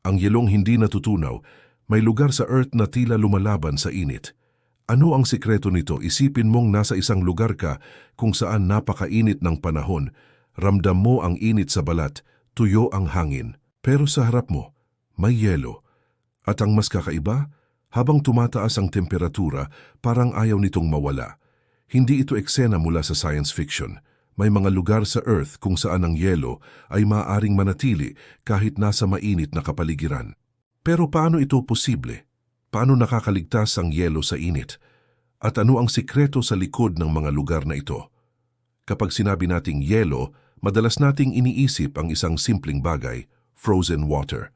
Ang yelong hindi natutunaw, may lugar sa Earth na tila lumalaban sa init. Ano ang sikreto nito? Isipin mong nasa isang lugar ka kung saan napakainit ng panahon. Ramdam mo ang init sa balat, tuyo ang hangin. Pero sa harap mo, may yelo. At ang mas kakaiba, habang tumataas ang temperatura, parang ayaw nitong mawala. Hindi ito eksena mula sa science fiction. May mga lugar sa Earth kung saan ang yelo ay maaaring manatili kahit nasa mainit na kapaligiran. Pero paano ito posible? Paano nakakaligtas ang yelo sa init? At ano ang sikreto sa likod ng mga lugar na ito? Kapag sinabi nating yelo, madalas nating iniisip ang isang simpleng bagay, frozen water.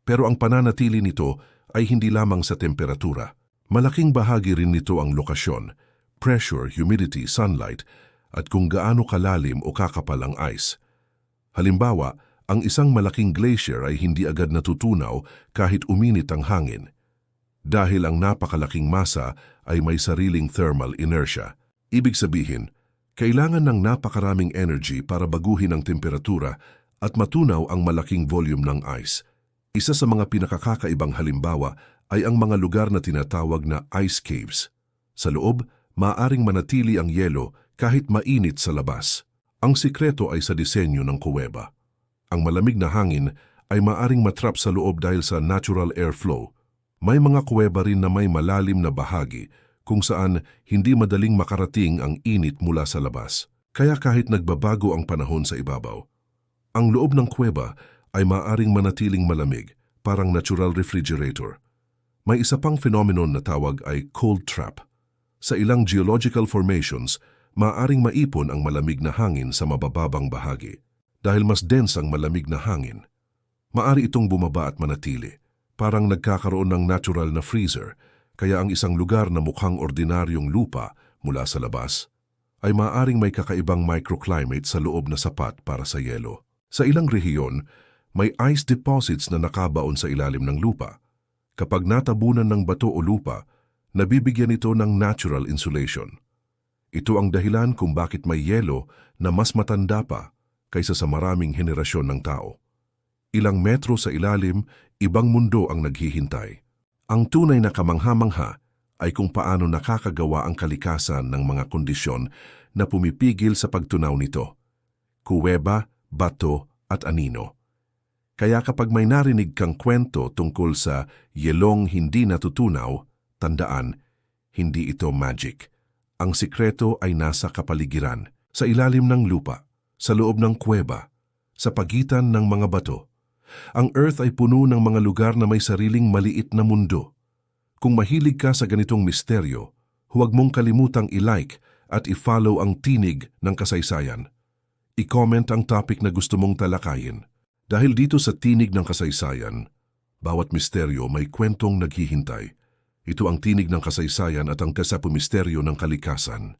Pero ang pananatili nito ay hindi lamang sa temperatura. Malaking bahagi rin nito ang lokasyon, pressure, humidity, sunlight, at kung gaano kalalim o kakapal ang ice. Halimbawa, ang isang malaking glacier ay hindi agad natutunaw kahit uminit ang hangin. Dahil ang napakalaking masa ay may sariling thermal inertia. Ibig sabihin, kailangan ng napakaraming energy para baguhin ang temperatura at matunaw ang malaking volume ng ice. Isa sa mga pinakakakaibang halimbawa ay ang mga lugar na tinatawag na ice caves. Sa loob, maaaring manatili ang yelo kahit mainit sa labas. Ang sikreto ay sa disenyo ng kuweba. Ang malamig na hangin ay maaaring matrap sa loob dahil sa natural airflow. May mga kuweba rin na may malalim na bahagi kung saan hindi madaling makarating ang init mula sa labas. Kaya kahit nagbabago ang panahon sa ibabaw, ang loob ng kuweba ay maaaring manatiling malamig, parang natural refrigerator. May isa pang phenomenon na tawag ay cold trap. Sa ilang geological formations, maaaring maipon ang malamig na hangin sa mabababang bahagi. Dahil mas dense ang malamig na hangin, maaari itong bumaba at manatili. Parang nagkakaroon ng natural na freezer, kaya ang isang lugar na mukhang ordinaryong lupa mula sa labas ay maaaring may kakaibang microclimate sa loob na sapat para sa yelo. Sa ilang rehiyon, may ice deposits na nakabaon sa ilalim ng lupa. Kapag natabunan ng bato o lupa, nabibigyan ito ng natural insulation. Ito ang dahilan kung bakit may yelo na mas matanda pa kaysa sa maraming henerasyon ng tao. Ilang metro sa ilalim, ibang mundo ang naghihintay. Ang tunay na kamangha-mangha ay kung paano nakakagawa ang kalikasan ng mga kondisyon na pumipigil sa pagtunaw nito. Kuweba, bato at anino. Kaya kapag may narinig kang kwento tungkol sa yelong hindi natutunaw, tandaan, hindi ito magic. Ang sikreto ay nasa kapaligiran, sa ilalim ng lupa, sa loob ng kuweba, sa pagitan ng mga bato. Ang Earth ay puno ng mga lugar na may sariling maliit na mundo. Kung mahilig ka sa ganitong misteryo, huwag mong kalimutang i-like at i-follow ang Tinig ng Kasaysayan. I-comment ang topic na gusto mong talakayin. Dahil dito sa Tinig ng Kasaysayan, bawat misteryo may kwentong naghihintay. Ito ang Tinig ng Kasaysayan at ang kasapumisteryo ng kalikasan.